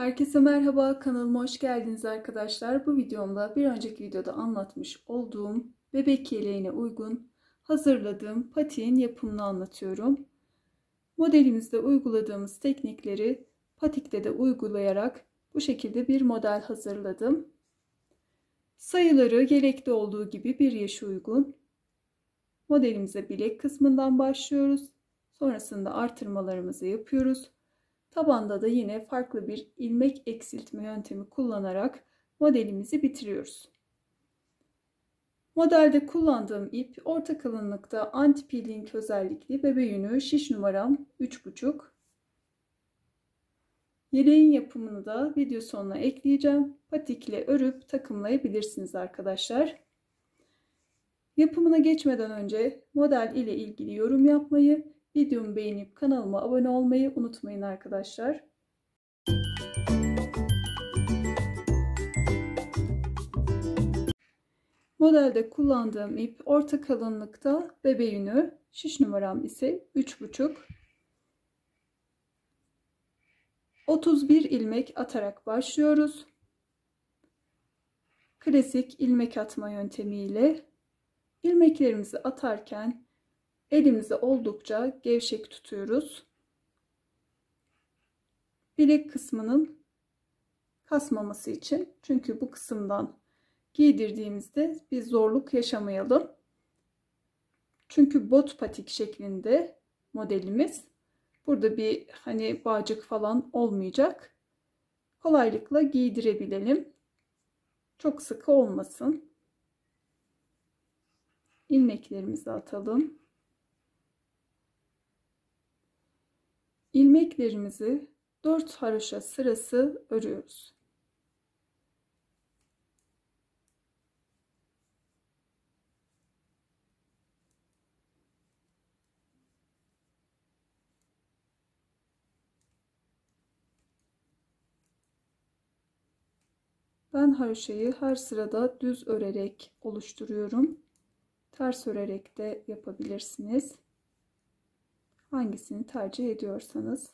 Herkese merhaba, kanalıma hoş geldiniz arkadaşlar. Bu videomda bir önceki videoda anlatmış olduğum bebek yeleğine uygun hazırladığım patiğin yapımını anlatıyorum. Modelimizde uyguladığımız teknikleri patikte de uygulayarak bu şekilde bir model hazırladım. Sayıları yelekte olduğu gibi bir yaşa uygun. Modelimize bilek kısmından başlıyoruz. Sonrasında artırmalarımızı yapıyoruz. Tabanda da yine farklı bir ilmek eksiltme yöntemi kullanarak modelimizi bitiriyoruz. Modelde kullandığım ip orta kalınlıkta anti peeling özellikli bebe yünü, şiş numaram 3,5. Yeleğin yapımını da video sonuna ekleyeceğim. Patikle örüp takımlayabilirsiniz arkadaşlar. Yapımına geçmeden önce model ile ilgili yorum yapmayı, videomu beğenip kanalıma abone olmayı unutmayın arkadaşlar. Modelde kullandığım ip orta kalınlıkta bebe yünü, şiş numaram ise 3,5. 31 ilmek atarak başlıyoruz. Klasik ilmek atma yöntemiyle ilmeklerimizi atarken elimizi oldukça gevşek tutuyoruz. Bilek kısmının kasmaması için, çünkü bu kısımdan giydirdiğimizde bir zorluk yaşamayalım. Çünkü bot patik şeklinde modelimiz. Burada bir bağcık falan olmayacak. Kolaylıkla giydirebilelim. Çok sıkı olmasın. İlmeklerimizi atalım. İlmeklerimizi 4 haroşa sırası örüyoruz. Ben haroşayı her sırada düz örerek oluşturuyorum. Ters örerek de yapabilirsiniz. Hangisini tercih ediyorsanız.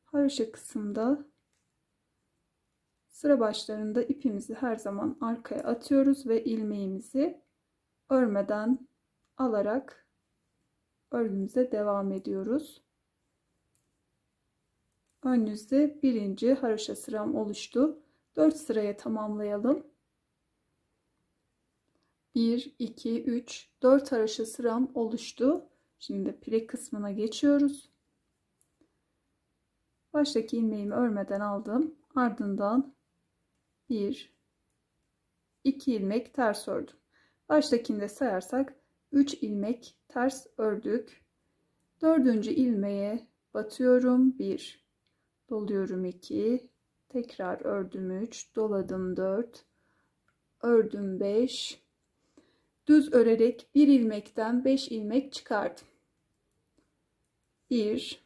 Haroşa kısımda sıra başlarında ipimizi her zaman arkaya atıyoruz ve ilmeğimizi örmeden alarak örgümüze devam ediyoruz. Önünüzde birinci haroşa sıram oluştu. 4 sıraya tamamlayalım. 1, 2, 3, 4 haroşa sıram oluştu. Şimdi pilek kısmına geçiyoruz. Baştaki ilmeğimi örmeden aldım. Ardından 1, 2 ilmek ters ördüm. Baştakini de sayarsak 3 ilmek ters ördük. 4. ilmeğe batıyorum. 1, doluyorum 2, tekrar ördüm 3, doladım 4, ördüm 5, düz örerek bir ilmekten 5 ilmek çıkardım. 1,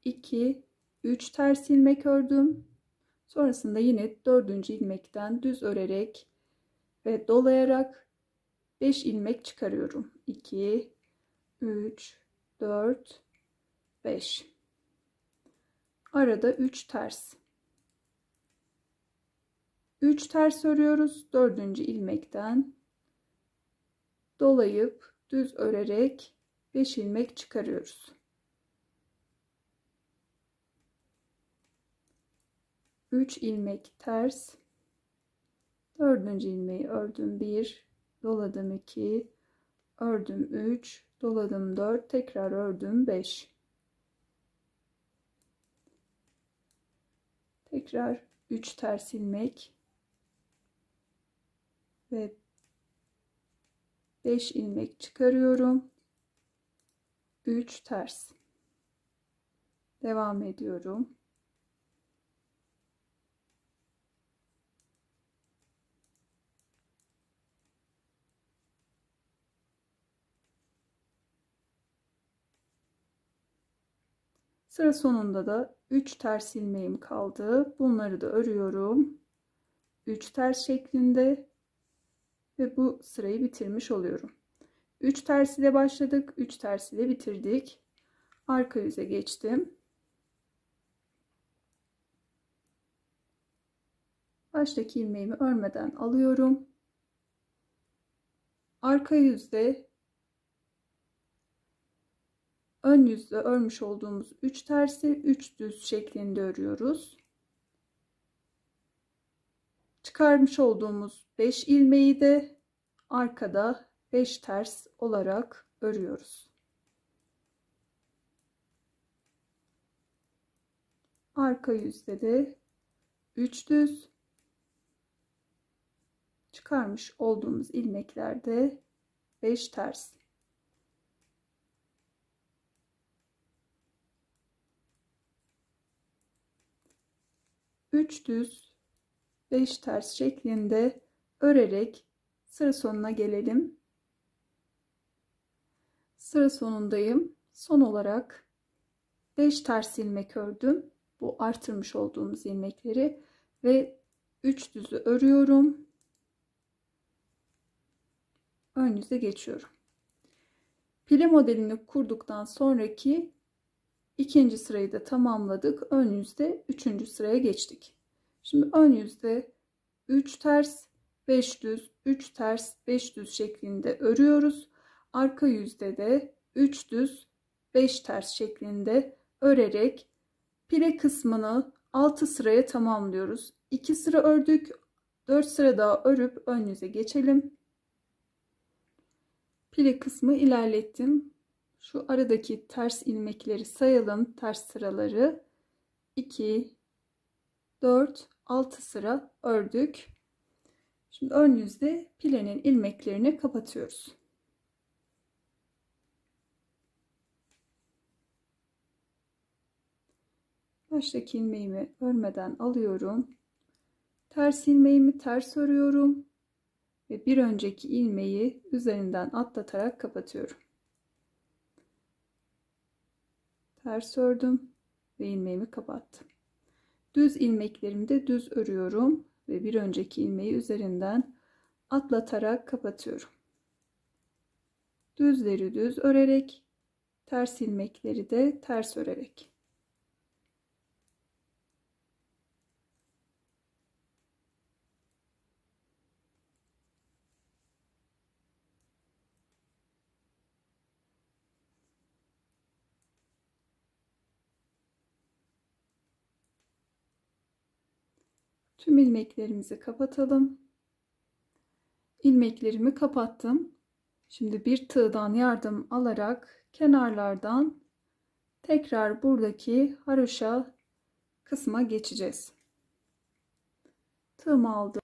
2, 3 ters ilmek ördüm. Sonrasında yine 4. ilmekten düz örerek ve dolayarak 5 ilmek çıkarıyorum. 2, 3, 4, 5. Arada 3 ters. 3 ters örüyoruz. 4. ilmekten dolayıp düz örerek 5 ilmek çıkarıyoruz. 3 ilmek ters. 4. ilmeği ördüm 1, doladım 2, ördüm 3, doladım 4, tekrar ördüm 5. Tekrar 3 ters ilmek ve 5 ilmek çıkarıyorum. 3 ters. Devam ediyorum. Sıra sonunda da 3 ters ilmeğim kaldı. Bunları da örüyorum. 3 ters şeklinde ve bu sırayı bitirmiş oluyorum. 3 ters ile başladık, 3 ters ile bitirdik. Arka yüze geçtim. Baştaki ilmeğimi örmeden alıyorum. Arka yüzde ön yüzde örmüş olduğumuz 3 tersi 3 düz şeklinde örüyoruz. Çıkarmış olduğumuz 5 ilmeği de arkada 5 ters olarak örüyoruz. Arka yüzde de 3 düz, çıkarmış olduğumuz ilmeklerde 5 ters. Üç düz 5 ters şeklinde örerek sıra sonuna gelelim. Sıra sonundayım. Son olarak 5 ters ilmek ördüm. Bu artırmış olduğumuz ilmekleri ve 3 düzü örüyorum. Ön yüze geçiyorum. Pile modelini kurduktan sonraki ikinci sırayı da tamamladık. Ön yüzde 3. sıraya geçtik. Şimdi ön yüzde 3 ters 5 düz 3 ters 5 düz şeklinde örüyoruz. Arka yüzde de 3 düz 5 ters şeklinde örerek pile kısmını 6 sıraya tamamlıyoruz. 2 sıra ördük. 4 sıra daha örüp ön yüze geçelim. Pile kısmı ilerlettim. Şu aradaki ters ilmekleri sayalım. Ters sıraları 2 4 6 sıra ördük. Şimdi ön yüzde pilenin ilmeklerini kapatıyoruz. Baştaki ilmeğimi örmeden alıyorum. Ters ilmeğimi ters örüyorum ve bir önceki ilmeği üzerinden atlatarak kapatıyorum. Ters ördüm ve ilmeğimi kapattım. Düz ilmeklerimi de düz örüyorum ve bir önceki ilmeği üzerinden atlatarak kapatıyorum. Düzleri düz örerek, ters ilmekleri de ters örerek. Tüm ilmeklerimizi kapatalım. İlmeklerimi kapattım. Şimdi bir tığdan yardım alarak kenarlardan tekrar buradaki haroşa kısma geçeceğiz. Tığımı aldım.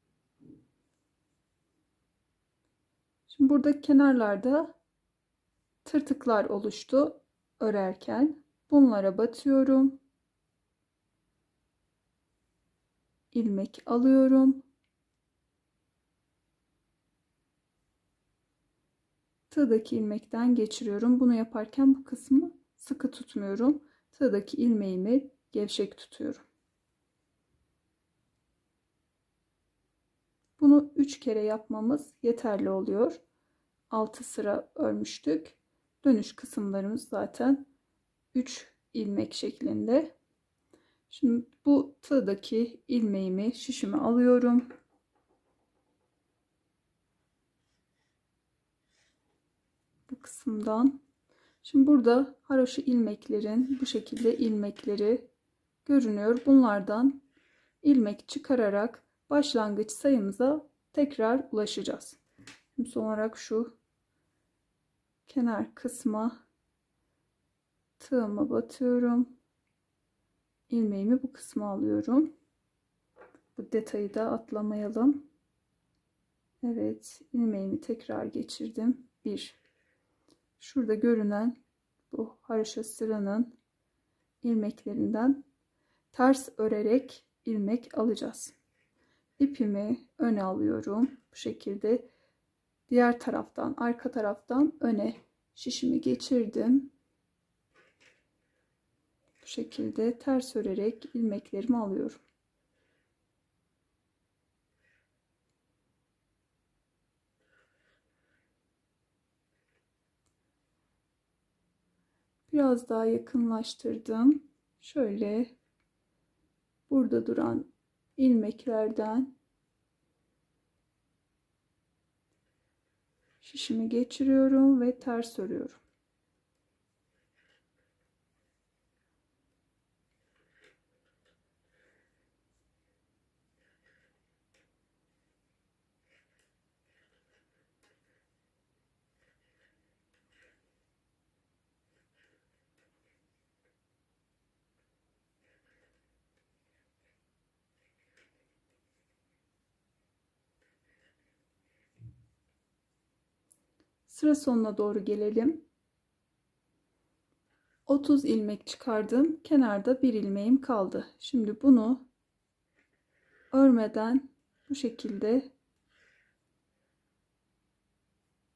Şimdi burada kenarlarda tırtıklar oluştu örerken. Bunlara batıyorum. İlmek alıyorum. Tığdaki ilmekten geçiriyorum. Bunu yaparken bu kısmı sıkı tutmuyorum. Tığdaki ilmeğimi gevşek tutuyorum. Bunu 3 kere yapmamız yeterli oluyor. 6 sıra örmüştük. Dönüş kısımlarımız zaten 3 ilmek şeklinde. Şimdi bu tığdaki ilmeğimi şişime alıyorum. Bu kısımdan. Şimdi burada haroşa ilmeklerin bu şekilde ilmekleri görünüyor. Bunlardan ilmek çıkararak başlangıç sayımıza tekrar ulaşacağız. Şimdi son olarak şu kenar kısma tığımı batıyorum. İlmeğimi bu kısma alıyorum. Bu detayı da atlamayalım. Evet, ilmeğimi tekrar geçirdim. 1. Şurada görünen bu haroşa sıranın ilmeklerinden ters örerek ilmek alacağız. İpimi öne alıyorum. Bu şekilde diğer taraftan, arka taraftan öne şişimi geçirdim. Bu şekilde ters örerek ilmeklerimi alıyorum. Biraz daha yakınlaştırdım. Şöyle burada duran ilmeklerden şişimi geçiriyorum ve ters örüyorum. Sıra sonuna doğru gelelim. 30 ilmek çıkardım. Kenarda bir ilmeğim kaldı. Şimdi bunu örmeden bu şekilde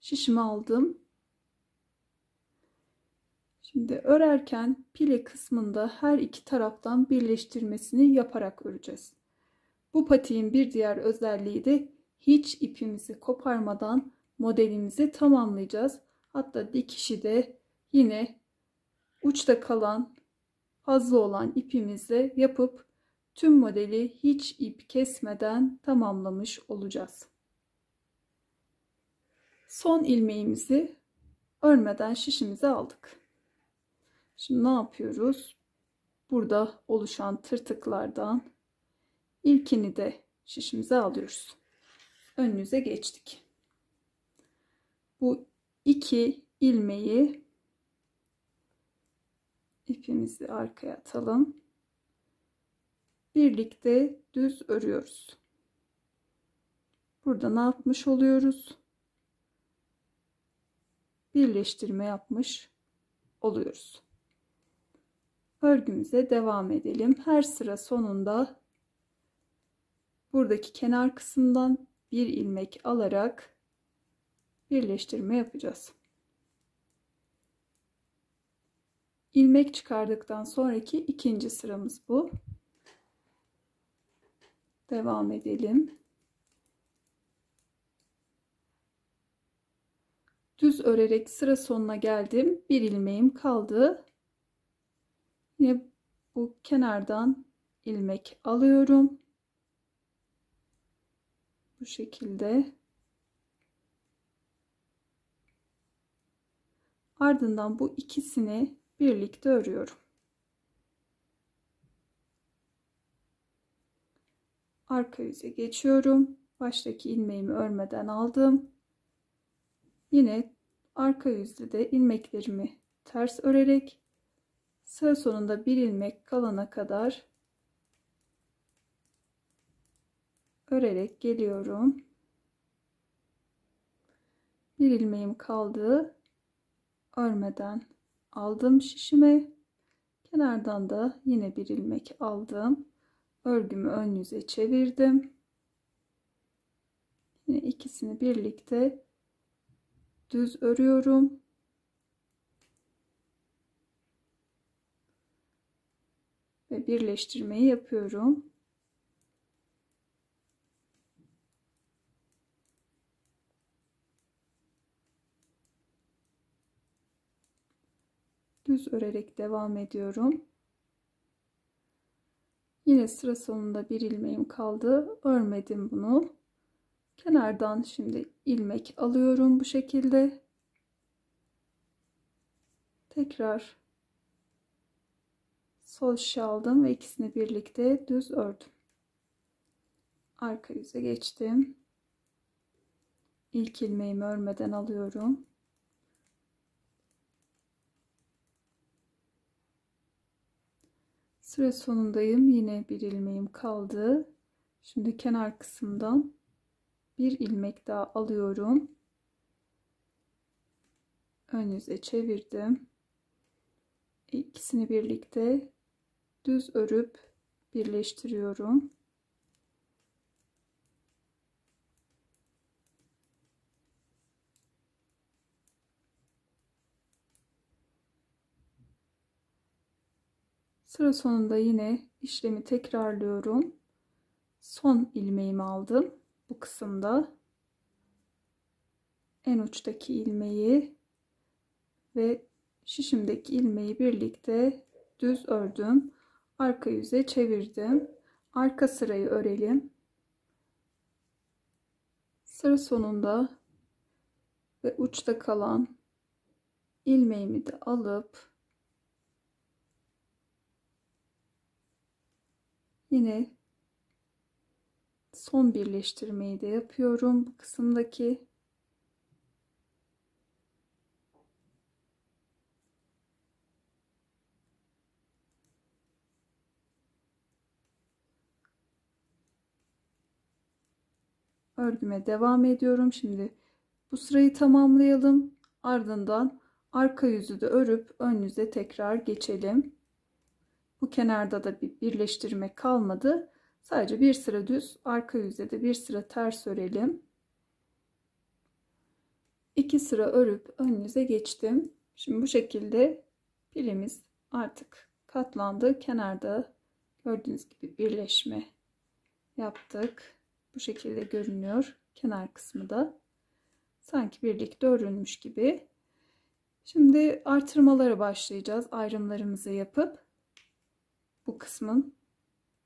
şişimi aldım. Şimdi örerken pile kısmında her iki taraftan birleştirmesini yaparak öreceğiz. Bu patiğin bir diğer özelliği de hiç ipimizi koparmadan modelimizi tamamlayacağız. Hatta dikişi de yine uçta kalan fazla olan ipimizle yapıp tüm modeli hiç ip kesmeden tamamlamış olacağız. Son ilmeğimizi örmeden şişimize aldık. Şimdi ne yapıyoruz? Burada oluşan tırtıklardan ilkini de şişimize alıyoruz. Önünüze geçtik. Bu iki ilmeği ipimizi arkaya atalım. Birlikte düz örüyoruz. Burada ne yapmış oluyoruz? Birleştirme yapmış oluyoruz. Örgümüze devam edelim. Her sıra sonunda buradaki kenar kısımdan bir ilmek alarak birleştirme yapacağız. İlmek çıkardıktan sonraki ikinci sıramız bu. Devam edelim. Düz örerek sıra sonuna geldim. Bir ilmeğim kaldı. Yine bu kenardan ilmek alıyorum. Bu şekilde. Ardından bu ikisini birlikte örüyorum. Arka yüze geçiyorum. Baştaki ilmeğimi örmeden aldım. Yine arka yüzde de ilmeklerimi ters örerek sıra sonunda bir ilmek kalana kadar örerek geliyorum. Bir ilmeğim kaldı. Örmeden aldım şişime. Kenardan da yine bir ilmek aldım. Örgümü ön yüze çevirdim. Yine ikisini birlikte düz örüyorum. Ve birleştirmeyi yapıyorum. Düz örerek devam ediyorum. Yine sıra sonunda bir ilmeğim kaldı. Örmedim bunu. Kenardan şimdi ilmek alıyorum bu şekilde. Tekrar sol şişe aldım ve ikisini birlikte düz ördüm. Arka yüze geçtim. İlk ilmeğimi örmeden alıyorum. Sıra sonundayım. Yine bir ilmeğim kaldı. Şimdi kenar kısımdan bir ilmek daha alıyorum. Ön yüze çevirdim. İkisini birlikte düz örüp birleştiriyorum. Sıra sonunda yine işlemi tekrarlıyorum. Son ilmeğimi aldım bu kısımda. En uçtaki ilmeği ve şişimdeki ilmeği birlikte düz ördüm. Arka yüze çevirdim. Arka sırayı örelim. Sıra sonunda ve uçta kalan ilmeğimi de alıp yine son birleştirmeyi de yapıyorum bu kısımdaki. Örgüme devam ediyorum. Şimdi bu sırayı tamamlayalım. Ardından arka yüzü de örüp ön yüze tekrar geçelim. Bu kenarda da bir birleştirme kalmadı. Sadece bir sıra düz, arka yüzde de bir sıra ters örelim. 2 sıra örüp ön yüze geçtim. Şimdi bu şekilde pilimiz artık katlandı. Kenarda gördüğünüz gibi birleşme yaptık. Bu şekilde görünüyor. Kenar kısmı da sanki birlikte örülmüş gibi. Şimdi artırmalara başlayacağız. Ayrımlarımızı yapıp bu kısmın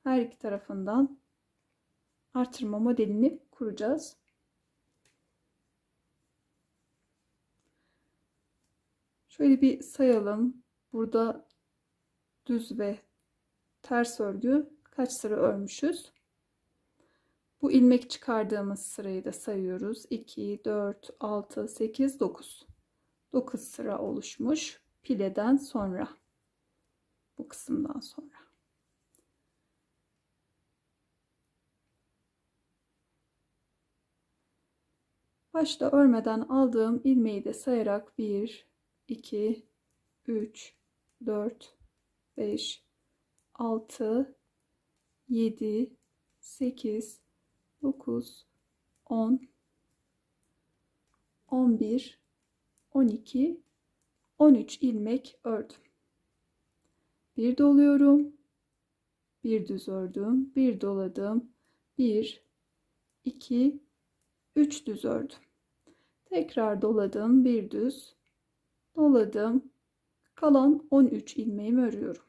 her iki tarafından artırma modelini kuracağız. Şöyle bir sayalım. Burada düz ve ters örgü kaç sıra örmüşüz? Bu ilmek çıkardığımız sırayı da sayıyoruz. 2, 4, 6, 8, 9. 9 sıra oluşmuş pileden sonra. Bu kısımdan sonra. Başta örmeden aldığım ilmeği de sayarak 1, 2, 3, 4, 5, 6, 7, 8, 9, 10, 11, 12, 13 ilmek ördüm. Bir doluyorum. Bir düz ördüm. Bir doladım. 1, 2, 3 düz ördüm. Tekrar doladım. Bir düz doladım. Kalan 13 ilmeğimi örüyorum.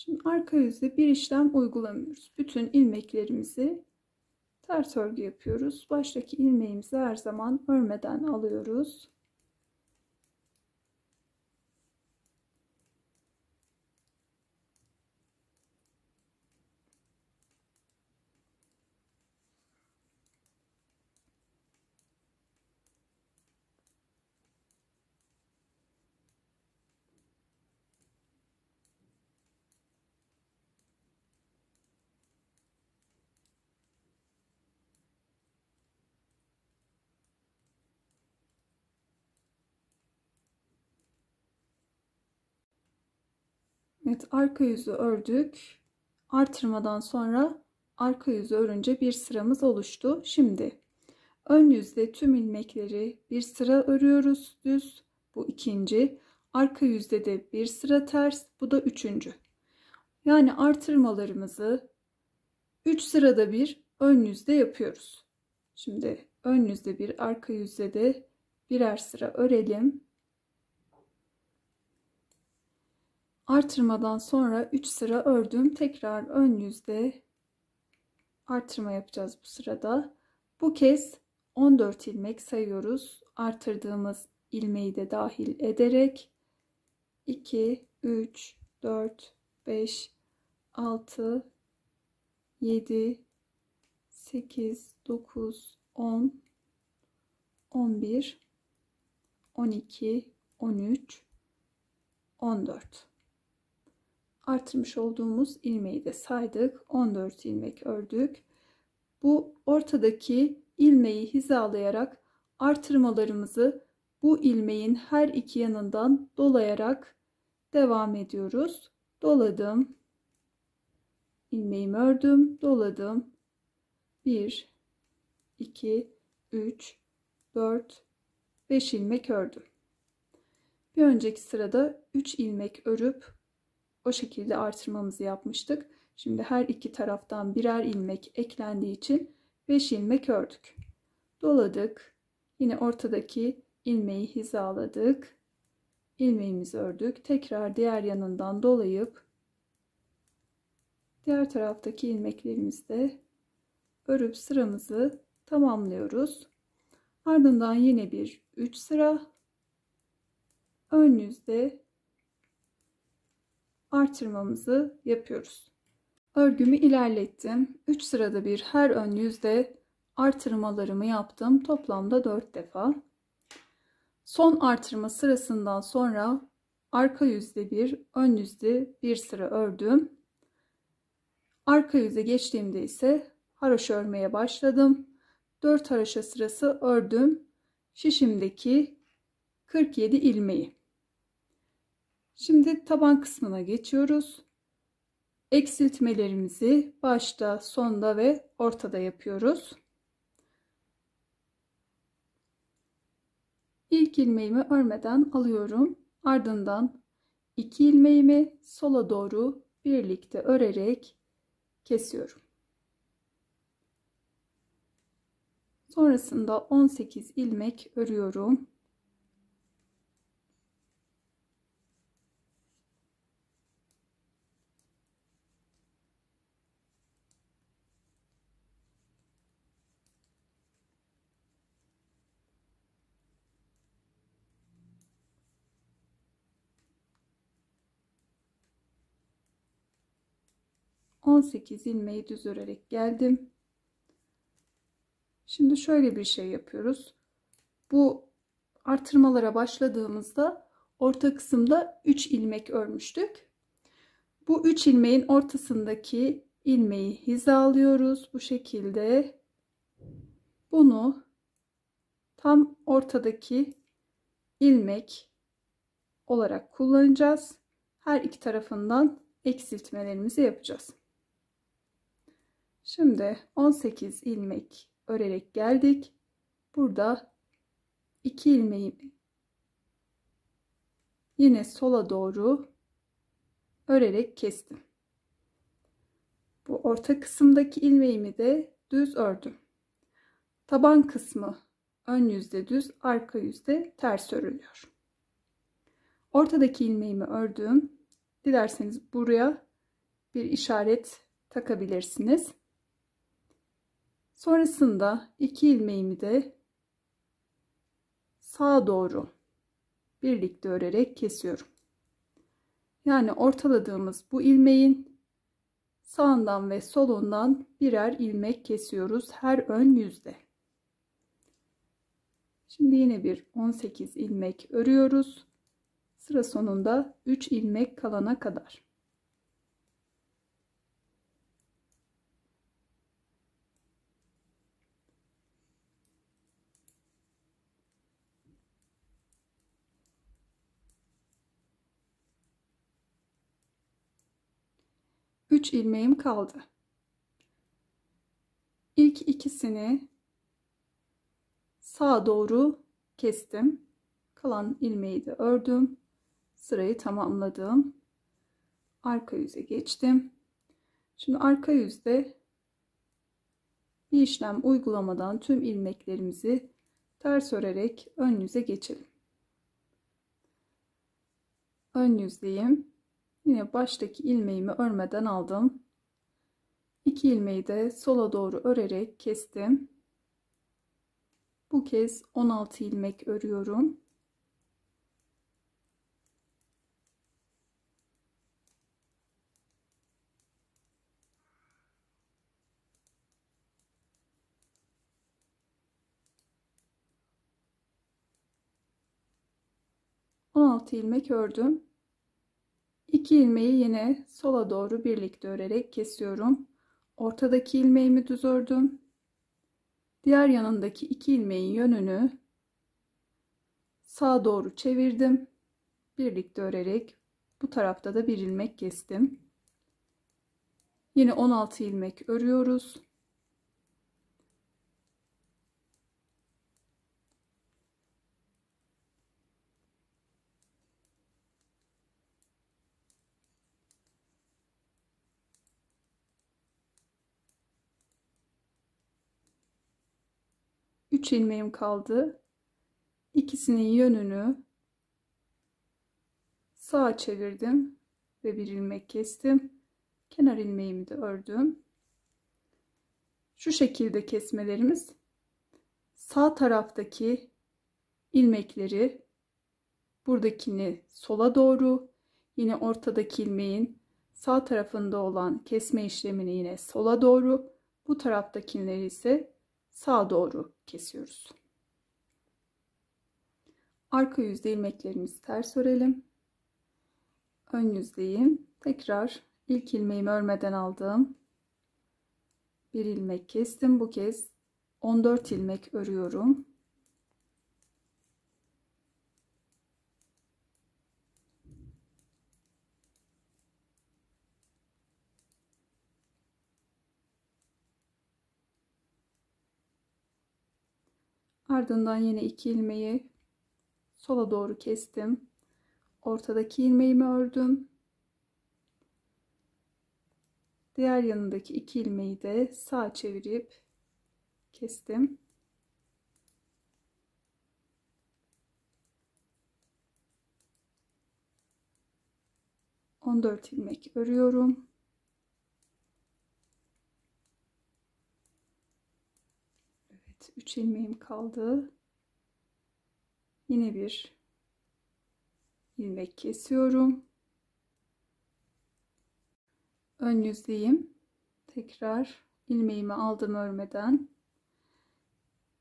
Şimdi arka yüzde bir işlem uygulamıyoruz. Bütün ilmeklerimizi ters örgü yapıyoruz. Baştaki ilmeğimizi her zaman örmeden alıyoruz. Evet, arka yüzü ördük. Artırmadan sonra arka yüzü örünce bir sıramız oluştu. Şimdi ön yüzde tüm ilmekleri bir sıra örüyoruz düz. Bu ikinci. Arka yüzde de bir sıra ters. Bu da üçüncü. Yani artırmalarımızı 3 sırada bir ön yüzde yapıyoruz. Şimdi ön yüzde bir, arka yüzde de birer sıra örelim. Artırmadan sonra 3 sıra ördüm. Tekrar ön yüzde artırma yapacağız bu sırada. Bu kez 14 ilmek sayıyoruz. Artırdığımız ilmeği de dahil ederek 2, 3, 4, 5, 6, 7, 8, 9, 10, 11, 12, 13, 14. Artırmış olduğumuz ilmeği de saydık. 14 ilmek ördük. Bu ortadaki ilmeği hizalayarak artırmalarımızı bu ilmeğin her iki yanından dolayarak devam ediyoruz. Doladım, ilmeğimi ördüm, doladım. 1 2 3 4 5 ilmek ördüm. Bir önceki sırada 3 ilmek örüp o şekilde artırmamızı yapmıştık. Şimdi her iki taraftan birer ilmek eklendiği için 5 ilmek ördük. Doladık. Yine ortadaki ilmeği hizaladık. İlmeğimizi ördük. Tekrar diğer yanından dolayıp diğer taraftaki ilmeklerimizi de örüp sıramızı tamamlıyoruz. Ardından yine bir 3 sıra ön yüzde artırmamızı yapıyoruz. Örgümü ilerlettim. 3 sırada bir her ön yüzde artırmalarımı yaptım. Toplamda 4 defa. Son artırma sırasından sonra arka yüzde bir, ön yüzde bir sıra ördüm. Arka yüze geçtiğimde ise haroşa örmeye başladım. 4 haroşa sırası ördüm. Şişimdeki 47 ilmeği. Şimdi taban kısmına geçiyoruz. Eksiltmelerimizi başta, sonda ve ortada yapıyoruz. İlk ilmeğimi örmeden alıyorum. Ardından 2 ilmeğimi sola doğru birlikte örerek kesiyorum. Sonrasında 18 ilmek örüyorum. ilmeği düz örerek geldim. Şimdi şöyle bir şey yapıyoruz. Bu artırmalara başladığımızda orta kısımda 3 ilmek örmüştük. Bu 3 ilmeğin ortasındaki ilmeği hizalıyoruz bu şekilde. Bunu tam ortadaki ilmek olarak kullanacağız. Her iki tarafından eksiltmelerimizi yapacağız. Şimdi 18 ilmek örerek geldik. Burada 2 ilmeğimi yine sola doğru örerek kestim. Bu orta kısımdaki ilmeğimi de düz ördüm. Taban kısmı ön yüzde düz, arka yüzde ters örülüyor. Ortadaki ilmeğimi ördüm. Dilerseniz buraya bir işaret takabilirsiniz. Sonrasında 2 ilmeğimi de sağa doğru birlikte örerek kesiyorum. Yani ortaladığımız bu ilmeğin sağından ve solundan birer ilmek kesiyoruz her ön yüzde. Şimdi yine bir 18 ilmek örüyoruz. Sıra sonunda 3 ilmek kalana kadar. Üç ilmeğim kaldı. İlk ikisini sağa doğru kestim. Kalan ilmeği de ördüm. Sırayı tamamladım. Arka yüze geçtim. Şimdi arka yüzde bir işlem uygulamadan tüm ilmeklerimizi ters örerek ön yüze geçelim. Ön yüzdeyim. Yine baştaki ilmeğimi örmeden aldım. 2 ilmeği de sola doğru örerek kestim. Bu kez 16 ilmek örüyorum. İlmek ördüm. 2 ilmeği yine sola doğru birlikte örerek kesiyorum. Ortadaki ilmeğimi düz ördüm. Diğer yanındaki 2 ilmeğin yönünü sağa doğru çevirdim. Birlikte örerek bu tarafta da bir ilmek kestim. Yine 16 ilmek örüyoruz. Üç ilmeğim kaldı. İkisinin yönünü sağa çevirdim ve bir ilmek kestim. Kenar ilmeğimi de ördüm. Şu şekilde kesmelerimiz. Sağ taraftaki ilmekleri, buradakini sola doğru, yine ortadaki ilmeğin sağ tarafında olan kesme işlemini yine sola doğru, bu taraftakileri ise sağa doğru kesiyoruz. Arka yüzde ilmeklerimizi ters örelim. Ön yüzdeyim. Tekrar ilk ilmeğimi örmeden aldım. Bir ilmek kestim. Bu kez 14 ilmek örüyorum. Ardından yine 2 ilmeği sola doğru kestim. Ortadaki ilmeğimi ördüm. Diğer yanındaki 2 ilmeği de sağa çevirip kestim. ...14 ilmek örüyorum. Evet, 3 ilmeğim kaldı. Yine bir ilmek kesiyorum. Ön yüzdeyim. Tekrar ilmeğimi aldım örmeden.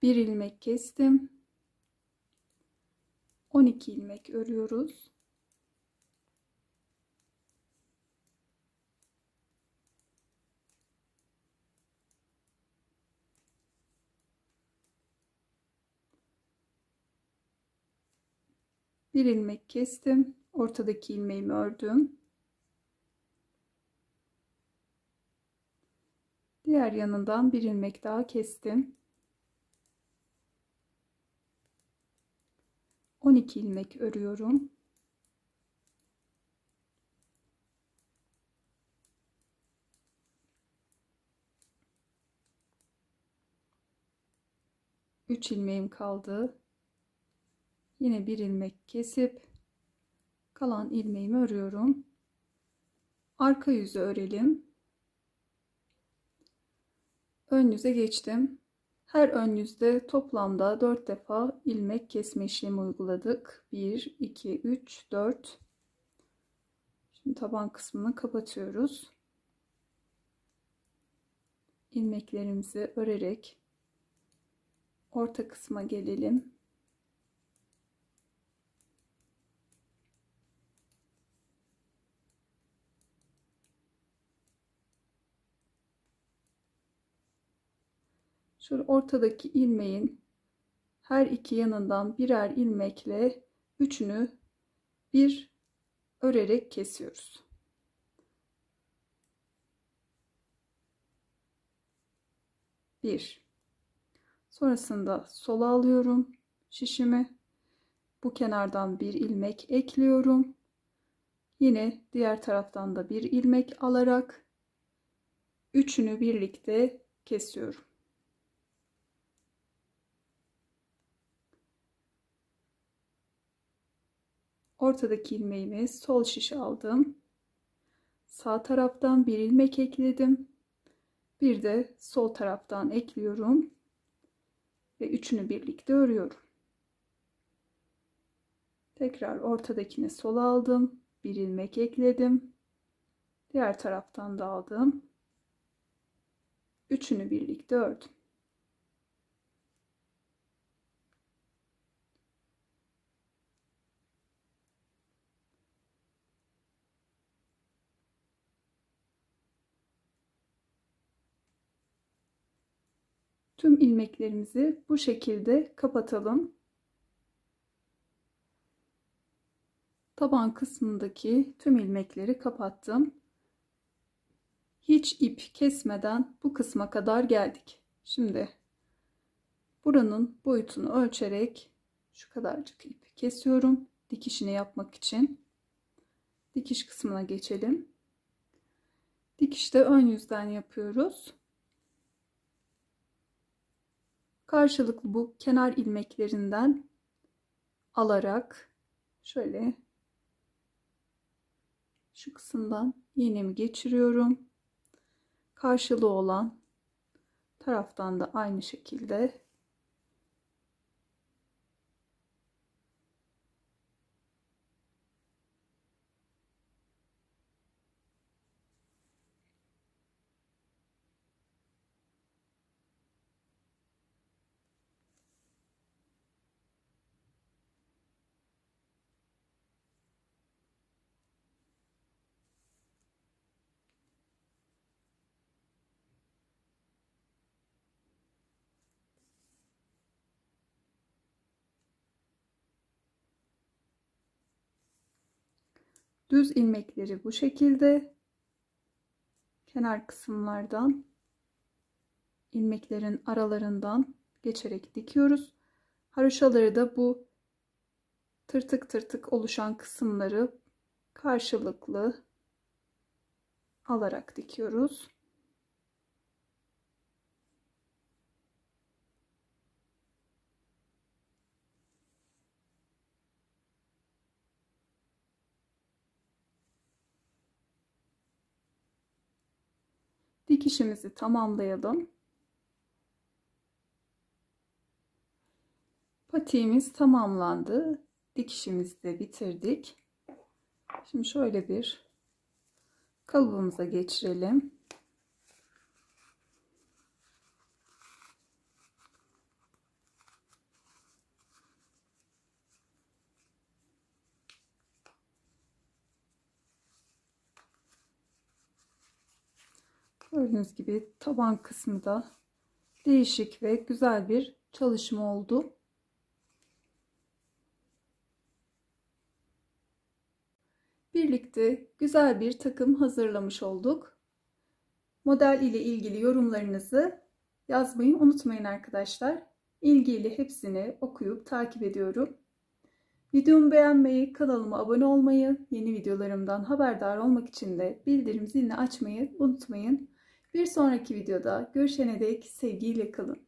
Bir ilmek kestim. 12 ilmek örüyoruz. Bir ilmek kestim. Ortadaki ilmeğimi ördüm. Diğer yanından bir ilmek daha kestim. 12 ilmek örüyorum. Üç ilmeğim kaldı. Yine bir ilmek kesip kalan ilmeğimi örüyorum. Arka yüzü örelim. Ön yüze geçtim. Her ön yüzde toplamda 4 defa ilmek kesme işlemi uyguladık. 1, 2, 3, 4. Şimdi taban kısmını kapatıyoruz. İlmeklerimizi örerek orta kısma gelelim. Şöyle ortadaki ilmeğin her iki yanından birer ilmekle üçünü bir örerek kesiyoruz. Bir. Sonrasında sola alıyorum şişimi. Bu kenardan bir ilmek ekliyorum. Yine diğer taraftan da bir ilmek alarak üçünü birlikte kesiyorum. Ortadaki ilmeğimi sol şişe aldım. Sağ taraftan bir ilmek ekledim. Bir de sol taraftan ekliyorum. Ve üçünü birlikte örüyorum. Tekrar ortadakini sola aldım. Bir ilmek ekledim. Diğer taraftan da aldım. Üçünü birlikte ördüm. Tüm ilmeklerimizi bu şekilde kapatalım. Taban kısmındaki tüm ilmekleri kapattım. Hiç ip kesmeden bu kısma kadar geldik. Şimdi buranın boyutunu ölçerek şu kadarcık ip kesiyorum. Dikişini yapmak için. Dikiş kısmına geçelim. Dikişte ön yüzden yapıyoruz. Karşılıklı bu kenar ilmeklerinden alarak şöyle şu kısımdan iğnemi geçiriyorum. Karşılığı olan taraftan da aynı şekilde düz ilmekleri bu şekilde kenar kısımlardan ilmeklerin aralarından geçerek dikiyoruz. Haroşaları da bu tırtık tırtık oluşan kısımları karşılıklı alarak dikiyoruz. Dikişimizi tamamlayalım. Patiğimiz tamamlandı. Dikişimizi de bitirdik. Şimdi şöyle bir kalıbımıza geçirelim. Gördüğünüz gibi taban kısmı da değişik ve güzel bir çalışma oldu. Birlikte güzel bir takım hazırlamış olduk. Model ile ilgili yorumlarınızı yazmayı unutmayın arkadaşlar. İlgiyle hepsini okuyup takip ediyorum. Videomu beğenmeyi, kanalıma abone olmayı, yeni videolarımdan haberdar olmak için de bildirim zilini açmayı unutmayın. Bir sonraki videoda görüşene dek sevgiyle kalın.